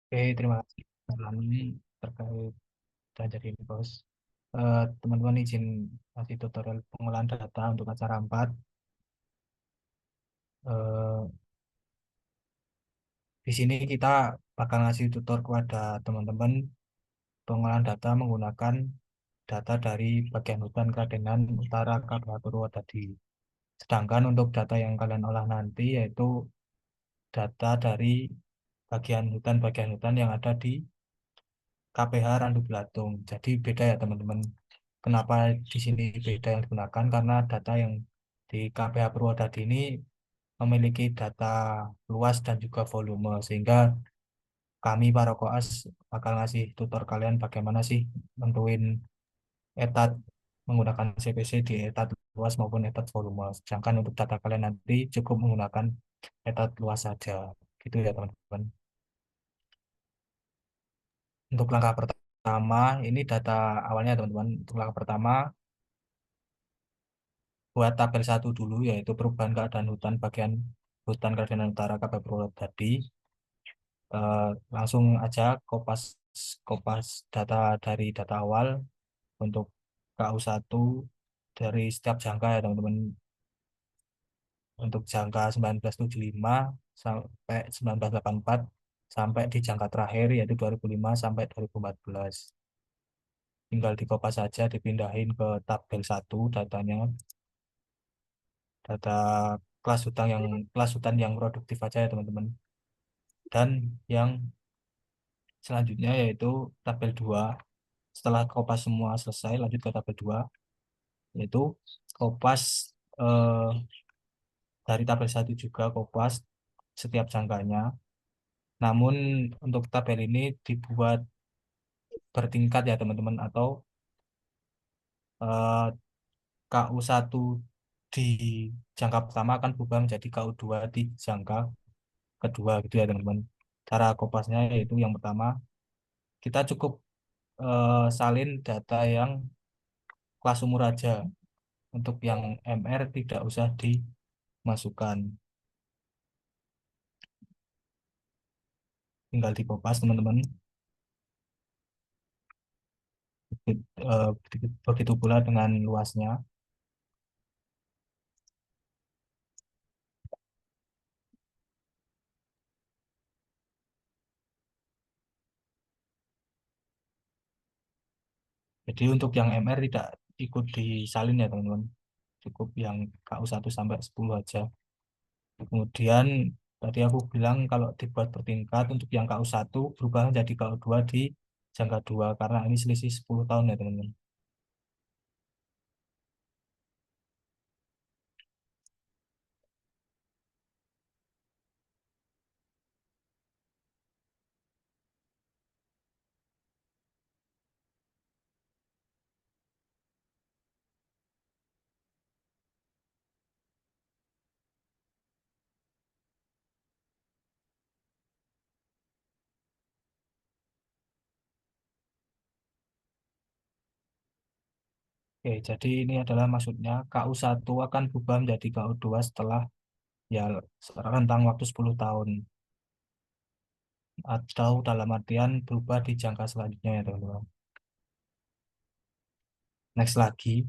Oke, terima kasih Lani terkait belajar ini, Bos. Teman-teman izin kasih tutorial pengolahan data untuk acara 4. Eh, di sini kita bakal ngasih tutor kepada teman-teman pengolahan data menggunakan data dari bagian hutan Kradenan Utara KPH Purwodadi. Sedangkan untuk data yang kalian olah nanti yaitu data dari bagian hutan yang ada di KPH Randu Belatung. Jadi beda ya teman-teman. Kenapa di sini beda yang digunakan? Karena data yang di KPH Purwodadi ini memiliki data luas dan juga volume, sehingga kami para koas bakal ngasih tutor kalian bagaimana sih nentuin etat menggunakan CPC di etat luas maupun etat volume. Sedangkan untuk data kalian nanti cukup menggunakan etat luas saja. Gitu ya teman-teman. Untuk langkah pertama, ini data awalnya teman-teman. Untuk langkah pertama, buat tabel satu dulu, yaitu perubahan keadaan hutan bagian hutan Kradenan Utara KP Purwodadi. Eh, Langsung aja kopas kopas data dari data awal untuk KU1 dari setiap jangka ya teman-teman. Untuk jangka 1975 sampai 1984 sampai di jangka terakhir yaitu 2005 sampai 2014. Tinggal dikopas saja, dipindahin ke tabel satu datanya, data kelas hutan yang produktif aja ya teman-teman. Dan yang selanjutnya yaitu tabel 2. Setelah kopas semua selesai, lanjut ke tabel 2, yaitu kopas eh, dari tabel satu juga kopas setiap jangkanya. Namun untuk tabel ini dibuat bertingkat ya teman-teman, atau eh, KU1 di jangka pertama akan berubah menjadi KU2 di jangka kedua gitu ya teman-teman. Cara kopasnya yaitu yang pertama kita cukup salin data yang kelas umur aja. Untuk yang MR tidak usah dimasukkan, tinggal dikopas teman-teman. Begitu pula dengan luasnya. Jadi untuk yang MR tidak ikut disalin ya teman-teman. Cukup yang KU1 sampai 10 aja. Kemudian tadi aku bilang kalau dibuat bertingkat untuk yang KU1 berubah menjadi KU2 di jangka 2 karena ini selisih 10 tahun ya teman-teman. Oke, jadi ini adalah maksudnya KU1 akan berubah menjadi KU2 setelah ya rentang waktu 10 tahun, atau dalam artian berubah di jangka selanjutnya ya teman-teman. Next lagi.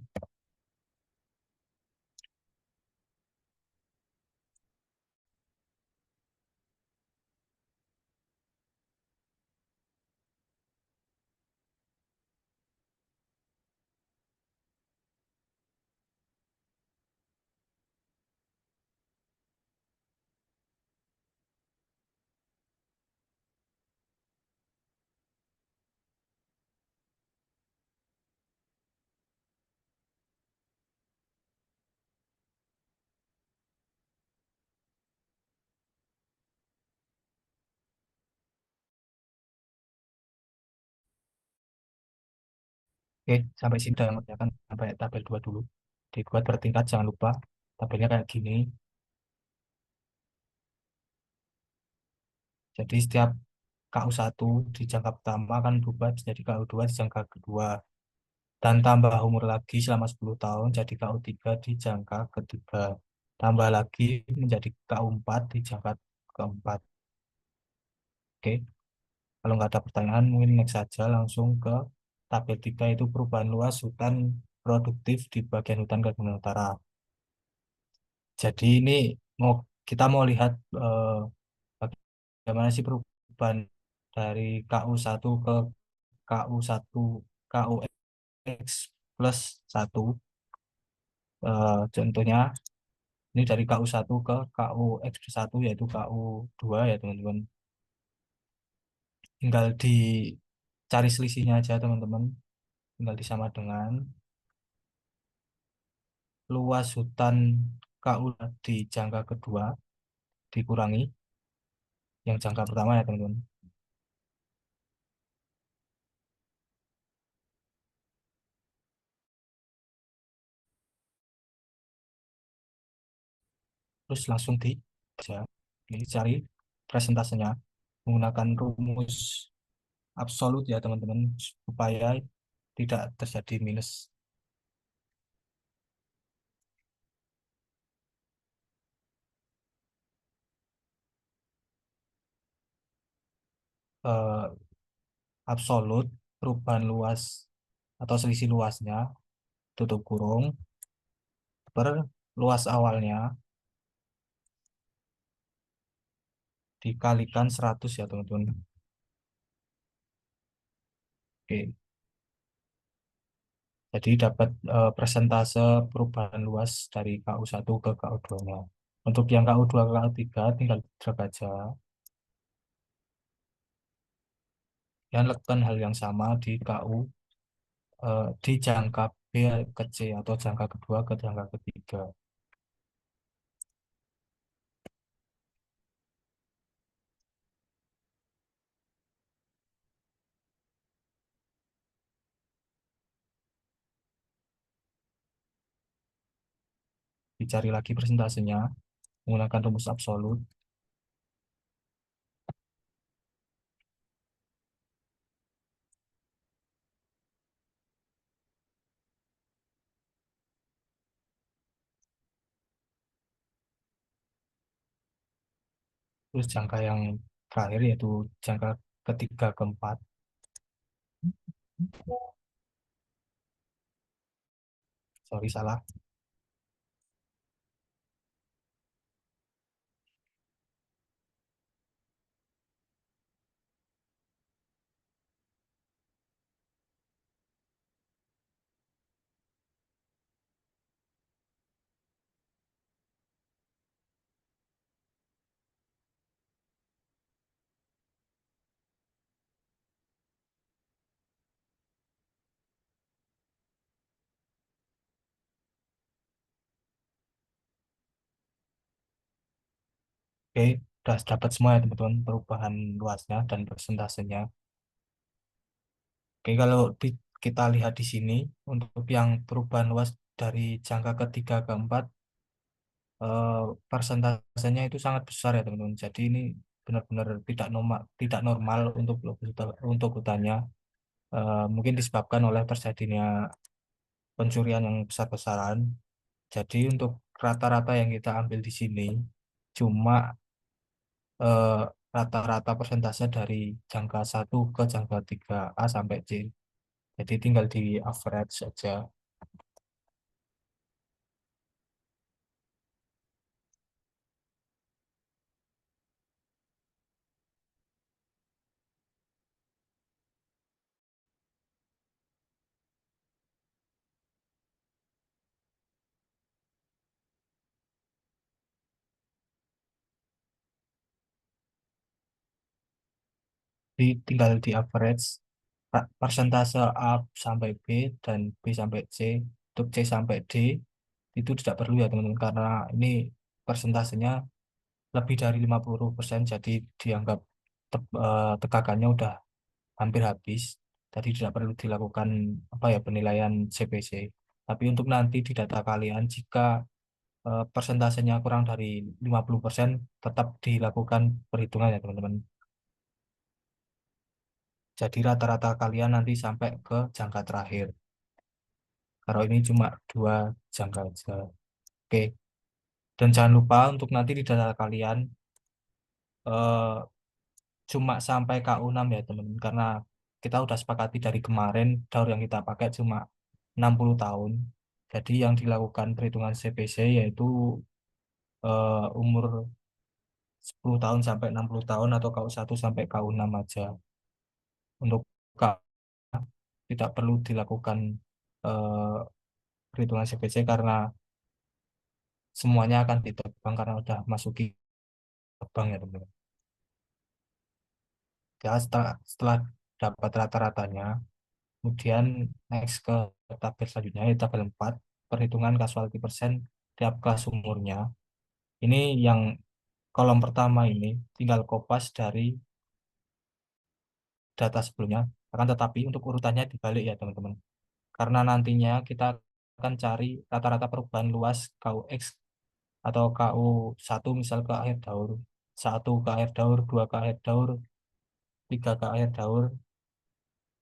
Oke, sampai sini udah mengerjakan sampai tabel 2 dulu. Dibuat bertingkat, jangan lupa. Tabelnya kayak gini. Jadi setiap KU1 di jangka pertama akan berubah jadi KU2 di jangka kedua. Dan tambah umur lagi selama 10 tahun jadi KU3 di jangka ketiga. Tambah lagi menjadi KU4 di jangka keempat. Oke. Kalau nggak ada pertanyaan, mungkin next saja langsung ke tabel 3 itu perubahan luas hutan produktif di bagian hutan Kalimantan Utara. Jadi ini mau kita mau lihat bagaimana sih perubahan dari KU1 ke KU1 KUX plus 1. Contohnya ini dari KU1 ke KUX plus 1 yaitu KU2 ya teman-teman. Tinggal dicari selisihnya aja teman-teman. Tinggal disama dengan luas hutan KU di jangka kedua dikurangi yang jangka pertama ya teman-teman. Terus langsung aja. Ini cari presentasenya menggunakan rumus absolut ya teman-teman supaya tidak terjadi minus. eh, Absolut perubahan luas atau selisih luasnya tutup kurung per luas awalnya dikalikan 100 ya teman-teman. Oke, jadi dapat persentase perubahan luas dari KU1 ke KU2-nya. Untuk yang KU2 ke KU3 tinggal drag aja dan lakukan hal yang sama di KU di jangka B ke C atau jangka kedua ke jangka ketiga. Dicari lagi persentasenya menggunakan rumus absolut. Terus jangka yang terakhir yaitu jangka ketiga keempat. Sorry salah. Oke, udah dapat semua ya teman-teman perubahan luasnya dan persentasenya. Oke, kalau kita lihat di sini untuk yang perubahan luas dari jangka ketiga ke empat, eh, persentasenya itu sangat besar ya teman-teman. Jadi ini benar-benar tidak normal untuk hutannya. Mungkin disebabkan oleh terjadinya pencurian yang besar-besaran. Jadi untuk rata-rata yang kita ambil di sini cuma eh, rata-rata persentase dari jangka satu ke jangka 3A sampai C. Jadi tinggal di average saja. Tinggal di average persentase A sampai B dan B sampai C. Untuk C sampai D itu tidak perlu ya teman-teman karena ini persentasenya lebih dari 50%, jadi dianggap tegakannya udah hampir habis. Jadi tidak perlu dilakukan apa ya penilaian CPC. Tapi untuk nanti di data kalian jika persentasenya kurang dari 50% tetap dilakukan perhitungan ya teman-teman. Jadi rata-rata kalian nanti sampai ke jangka terakhir. Kalau ini cuma dua jangka aja. Oke. Dan jangan lupa untuk nanti di data kalian cuma sampai KU 6 ya teman-teman, karena kita udah sepakati dari kemarin daur yang kita pakai cuma 60 tahun. Jadi yang dilakukan perhitungan CPC yaitu umur 10 tahun sampai 60 tahun atau KU 1 sampai KU 6 aja. Untuk KU tidak perlu dilakukan eh, perhitungan CPC karena semuanya akan ditebang karena udah masuki tebang ya teman-teman. Ya, setelah dapat rata-ratanya, kemudian next ke tabel selanjutnya, yaitu tabel 4 perhitungan casualty persen tiap kelas umurnya. Ini yang kolom pertama ini tinggal kopas dari data sebelumnya, akan tetapi untuk urutannya dibalik ya teman-teman. Karena nantinya kita akan cari rata-rata perubahan luas KUX atau KU 1 misal ke akhir daur, 1 ke akhir daur, 2 ke akhir daur, 3 ke akhir daur,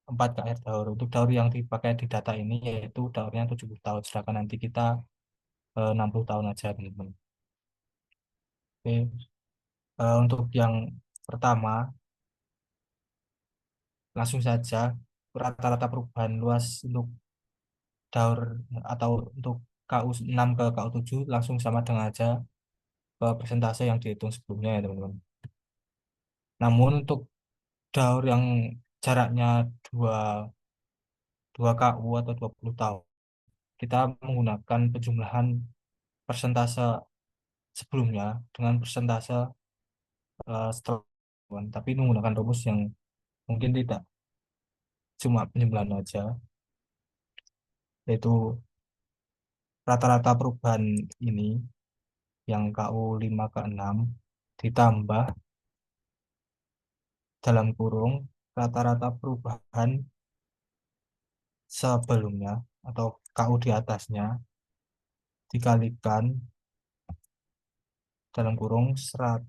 4 ke akhir daur. Untuk daur yang dipakai di data ini yaitu daurnya 70 tahun, sedangkan nanti kita 60 tahun aja teman-teman. Oke. Untuk yang pertama, langsung saja rata-rata perubahan luas untuk daur atau untuk KU 6 ke KU 7 langsung sama dengan aja ke persentase yang dihitung sebelumnya ya teman-teman. Namun untuk daur yang jaraknya 2 2 KU atau 20 tahun, kita menggunakan penjumlahan persentase sebelumnya dengan persentase setelah, tapi menggunakan rumus yang mungkin tidak cuma penjumlahan aja, yaitu rata-rata perubahan ini yang KU 5 ke 6 ditambah dalam kurung rata-rata perubahan sebelumnya atau KU di atasnya dikalikan dalam kurung 100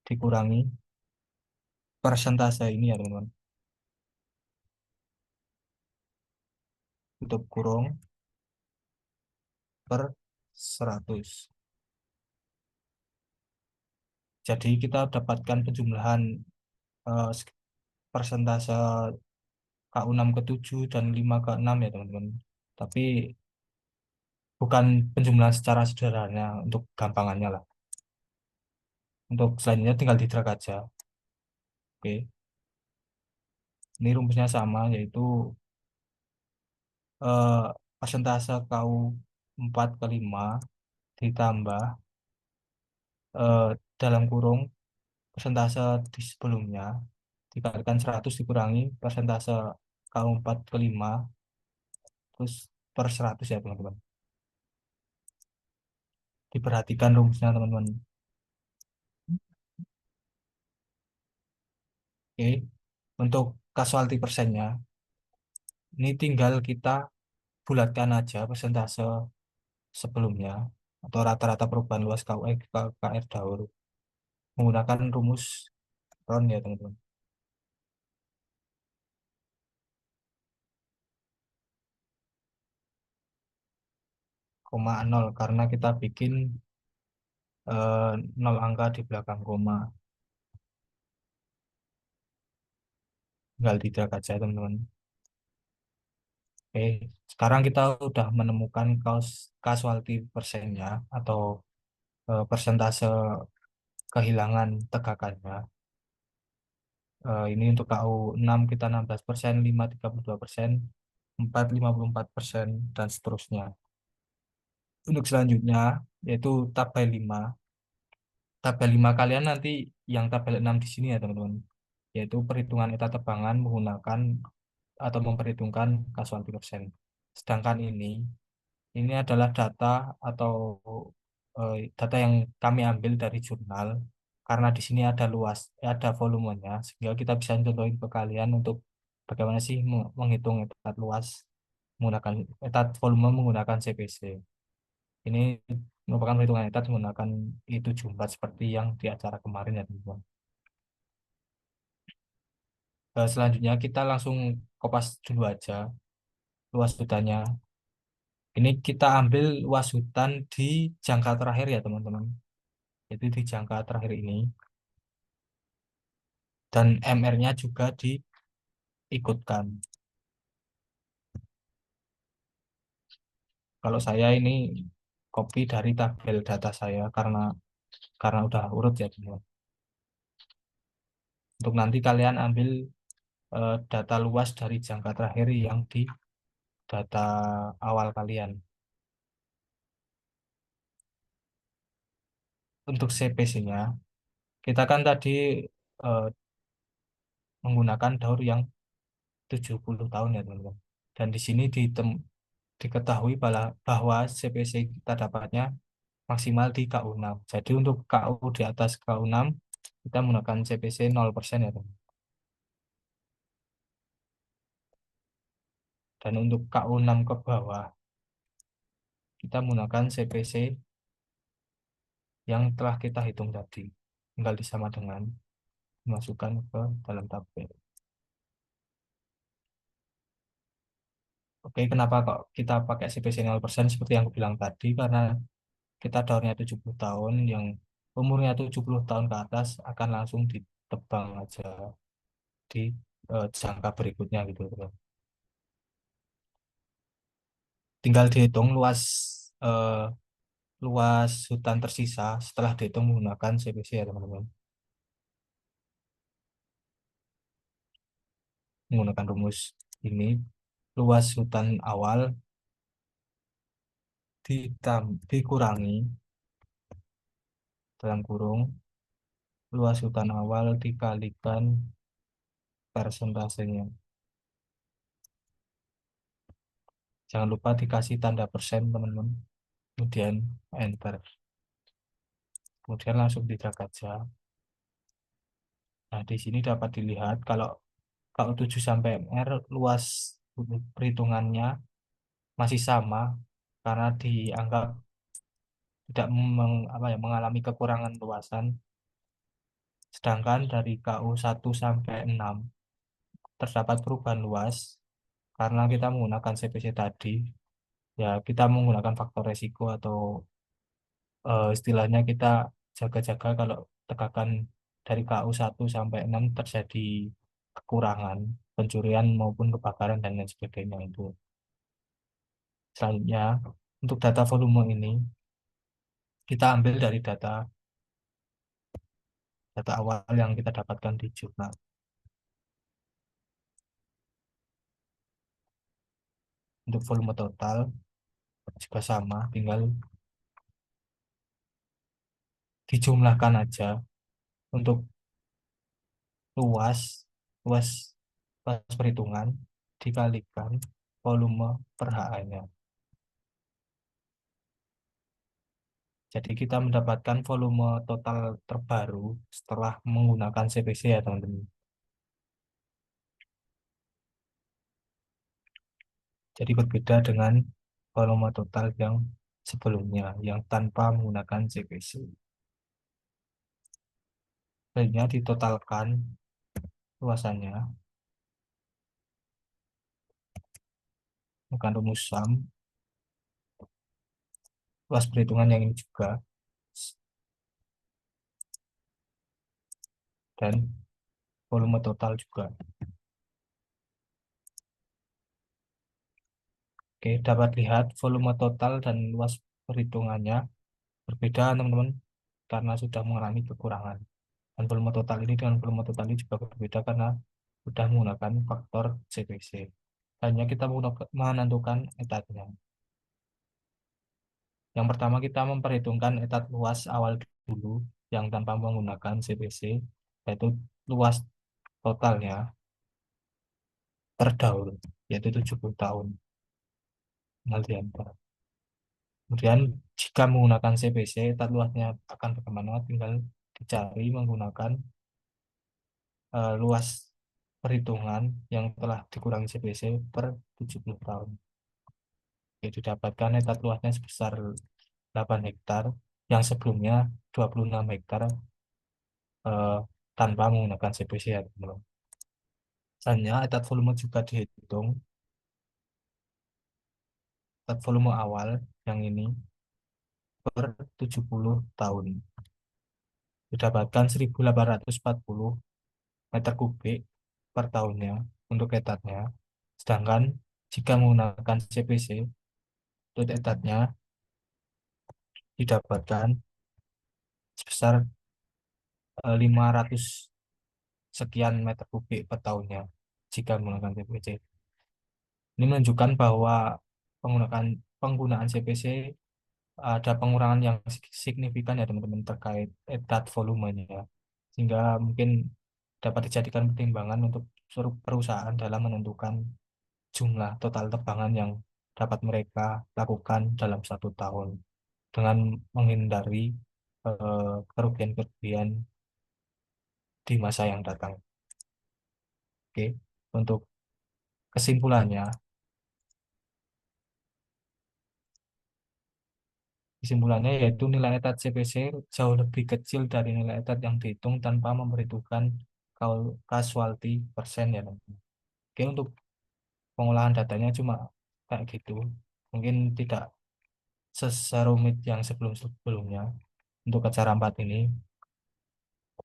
dikurangi persentase ini ya teman-teman, tutup kurung per 100. Jadi kita dapatkan penjumlahan eh, persentase KU 6 ke 7 dan 5 ke 6 ya teman-teman. Tapi bukan penjumlahan secara sederhana untuk gampangannya lah. Untuk selanjutnya tinggal di drag aja. Oke. Ini rumusnya sama yaitu eh, persentase KU 4 ke 5 ditambah eh, dalam kurung persentase di sebelumnya dikalikan 100 dikurangi persentase KU 4 ke 5 terus per 100 ya teman-teman. Diperhatikan rumusnya teman-teman. Oke. Untuk casualty persennya, ini tinggal kita bulatkan aja persentase sebelumnya atau rata-rata perubahan luas KUX ke KR Daur menggunakan rumus Ron ya teman-teman. 0,0 karena kita bikin 0 angka di belakang koma, tinggal tidak aja teman-teman. Oke, sekarang kita udah menemukan casualty persennya atau persentase kehilangan tegakannya. Ini untuk KU 6 kita 16%, 5 32%, 4 54%, dan seterusnya. Untuk selanjutnya, yaitu tabel 5. Tabel 5 kalian nanti yang tabel 6 di sini ya teman-teman. Yaitu perhitungan eta tebangan menggunakan atau memperhitungkan casualty persen. Sedangkan ini adalah data atau data yang kami ambil dari jurnal karena di sini ada luas, ada volumenya, sehingga kita bisa contohin ke kalian untuk bagaimana sih menghitung etat luas menggunakan etat volume menggunakan CPC. Ini merupakan perhitungan etat menggunakan itu jumlah seperti yang di acara kemarin ya teman-teman. Selanjutnya kita langsung kopas dulu aja luas hutannya. Ini kita ambil luas hutan di jangka terakhir ya teman-teman. Jadi di jangka terakhir ini dan MR-nya juga diikutkan. Kalau saya ini copy dari tabel data saya karena udah urut ya teman. Untuk nanti kalian ambil data luas dari jangka terakhir yang di data awal kalian. Untuk CPC-nya, kita kan tadi eh, menggunakan daur yang 70 tahun ya teman-teman. Dan di sini diketahui bahwa CPC kita dapatnya maksimal di KU6. Jadi untuk KU di atas KU6 kita menggunakan CPC 0% ya teman. Dan untuk KU6 ke bawah kita menggunakan CPC yang telah kita hitung tadi. Tinggal disama dengan dimasukkan ke dalam tabel. Oke, kenapa kok kita pakai CPC 0% seperti yang aku bilang tadi? Karena kita daurnya 70 tahun, yang umurnya 70 tahun ke atas akan langsung ditebang aja di jangka berikutnya gitu, bro. Tinggal dihitung eh, luas hutan tersisa setelah dihitung menggunakan CPC ya teman-teman. Menggunakan rumus ini, luas hutan awal dikurangi dalam kurung luas hutan awal dikalikan persentasenya. Jangan lupa dikasih tanda persen teman-teman. Kemudian enter. Kemudian langsung didrag aja. Nah, di sini dapat dilihat kalau 7 sampai MR luas perhitungannya masih sama karena dianggap tidak mengalami kekurangan luasan. Sedangkan dari KU 1 sampai 6 terdapat perubahan luas karena kita menggunakan CPC tadi. Ya, kita menggunakan faktor resiko atau istilahnya kita jaga-jaga kalau tegakan dari KU 1 sampai 6 terjadi kekurangan, pencurian maupun kebakaran dan lain sebagainya itu. Selanjutnya, untuk data volume ini kita ambil dari data awal yang kita dapatkan di jurnal. Untuk volume total juga sama, tinggal dijumlahkan aja untuk luas luas luas perhitungan dikalikan volume per HA-nya. Jadi kita mendapatkan volume total terbaru setelah menggunakan CPC ya teman-teman. Jadi berbeda dengan volume total yang sebelumnya, yang tanpa menggunakan CPC. Selanjutnya ditotalkan luasannya, bukan rumus SAM, luas perhitungan yang ini juga, dan volume total juga. Oke, dapat lihat volume total dan luas perhitungannya berbeda teman-teman karena sudah mengalami kekurangan. Dan volume total ini dengan volume total ini juga berbeda karena sudah menggunakan faktor CPC. Hanya kita menentukan etatnya. Yang pertama kita memperhitungkan etat luas awal dulu yang tanpa menggunakan CPC, yaitu luas totalnya per daun, yaitu 70 tahun. Tinggal diantar. Kemudian jika menggunakan CPC, etat luasnya akan bagaimana? Tinggal dicari menggunakan luas perhitungan yang telah dikurangi CPC per 70 tahun. Jadi didapatkan etat luasnya sebesar 8 hektar, yang sebelumnya 26 hektar eh, tanpa menggunakan CPC ya teman-teman. Misalnya etat volume juga dihitung, etat volume awal yang ini per 70 tahun. Didapatkan 1840 meter kubik per tahunnya untuk etatnya. Sedangkan jika menggunakan CPC, untuk etatnya didapatkan sebesar 500 sekian meter kubik per tahunnya jika menggunakan CPC. Ini menunjukkan bahwa penggunaan penggunaan CPC ada pengurangan yang signifikan ya teman-teman terkait etat volumenya, sehingga mungkin dapat dijadikan pertimbangan untuk seluruh perusahaan dalam menentukan jumlah total tebangan yang dapat mereka lakukan dalam 1 tahun dengan menghindari kerugian-kerugian di masa yang datang. Oke, untuk kesimpulannya, kesimpulannya yaitu nilai etat CPC jauh lebih kecil dari nilai etat yang dihitung tanpa memperhitungkan casualty persen ya teman-teman. Oke, untuk pengolahan datanya cuma kayak gitu. Mungkin tidak serumit yang sebelum-sebelumnya. Untuk acara 4 ini,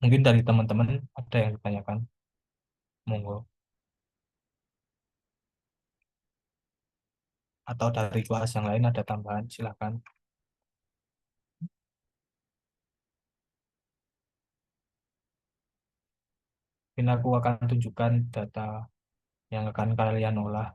mungkin dari teman-teman ada yang ditanyakan, monggo. Atau dari kelas yang lain ada tambahan, silakan. Mungkin aku akan tunjukkan data yang akan kalian olah.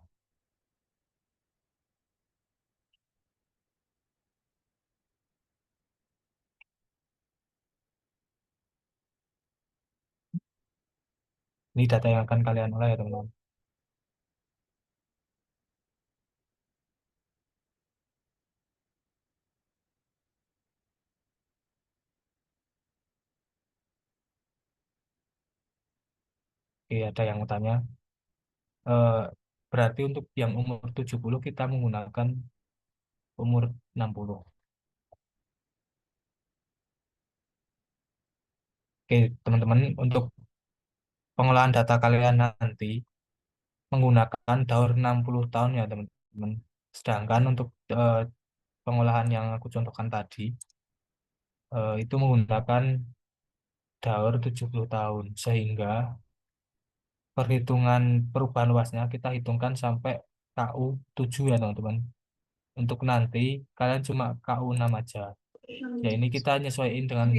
Ini data yang akan kalian olah ya teman-teman. Oke, ada yang mau tanya. Eh, Berarti untuk yang umur 70 kita menggunakan umur 60. Oke, teman-teman, untuk pengolahan data kalian nanti menggunakan daur 60 tahun ya, teman-teman. Sedangkan untuk pengolahan yang aku contohkan tadi, itu menggunakan daur 70 tahun. Sehingga perhitungan perubahan luasnya kita hitungkan sampai KU 7 ya, teman-teman. Untuk nanti kalian cuma KU 6 aja. Ya ini kita nyesuaiin dengan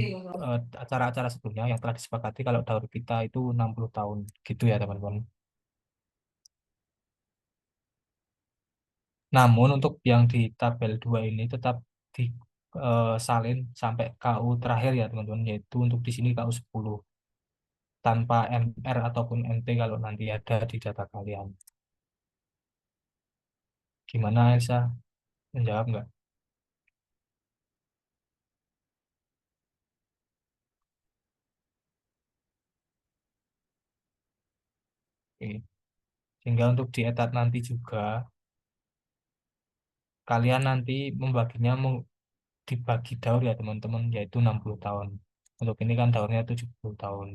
acara-acara sebelumnya yang telah disepakati kalau daur kita itu 60 tahun gitu ya teman-teman. Namun untuk yang di tabel 2 ini tetap disalin sampai KU terakhir ya teman-teman, yaitu untuk di sini KU 10 tanpa MR ataupun MT kalau nanti ada di data kalian. Gimana Elsa? Menjawab nggak? Oke. Sehingga untuk di etat nanti juga kalian nanti membaginya dibagi daur ya teman-teman, yaitu 60 tahun. Untuk ini kan daurnya 70 tahun.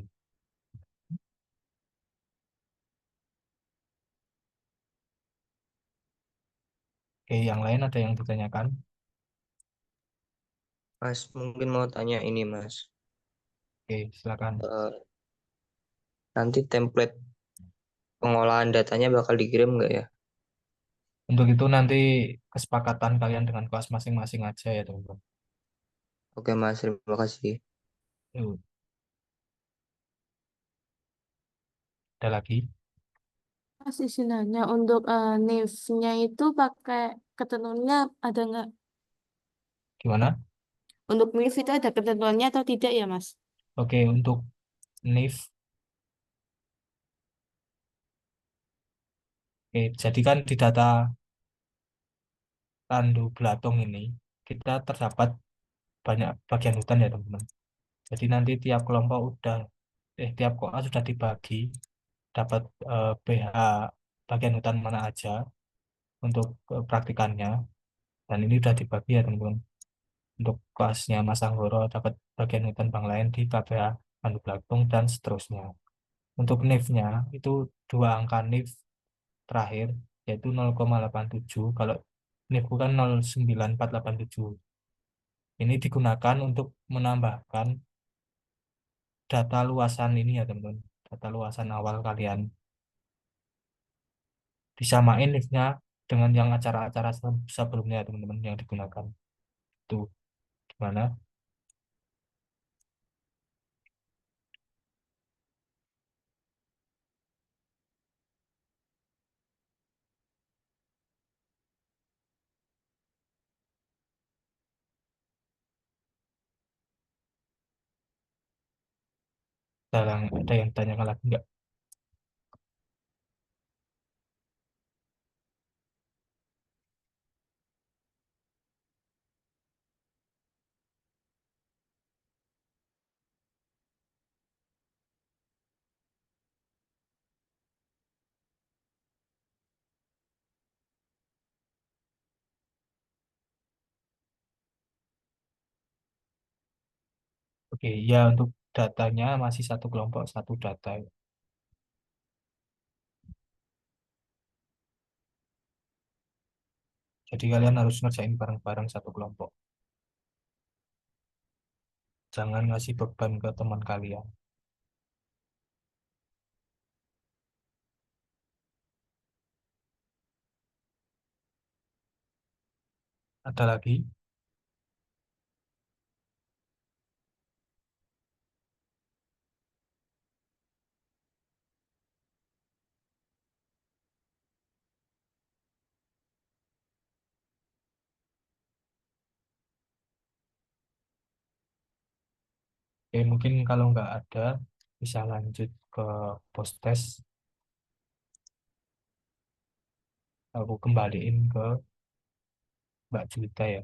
Oke, yang lain ada yang ditanyakan? Mas, mungkin mau tanya ini, Mas. Oke, silakan. Eh, Nanti template pengolahan datanya bakal dikirim nggak ya? Untuk itu nanti kesepakatan kalian dengan kelas masing-masing aja ya teman-teman. Oke, Mas. Terima kasih. Yuk, ada lagi? Mas, istilahnya untuk NIF-nya itu pakai ketentuannya ada nggak? Gimana? Untuk NIF itu ada ketentuannya atau tidak ya, Mas? Oke, untuk NIF, oke, jadi kan di data Tandu Belatung ini kita terdapat banyak bagian hutan ya teman-teman. Jadi nanti tiap koa sudah dibagi dapat BH bagian hutan mana aja untuk praktikannya, dan ini sudah dibagi ya teman-teman. Untuk kelasnya Mas Anggoro dapat bagian hutan bank lain di KPA Tandu Belatung dan seterusnya. Untuk NIF-nya itu dua angka NIF terakhir yaitu 0,87. Kalau NIF bukan 0,9487. Ini digunakan untuk menambahkan data luasan ini ya teman-teman. data luasan awal kalian, disamain liftnya dengan yang acara-acara sebelumnya teman-teman yang digunakan. Itu gimana? Ada yang tanyakan lagi nggak? Oke, ya untuk datanya masih satu kelompok, satu data. Jadi kalian harus ngerjain bareng-bareng satu kelompok. Jangan ngasih beban ke teman kalian. Ada lagi? Oke, mungkin kalau nggak ada, bisa lanjut ke post test. Aku kembaliin ke Mbak Juwita ya.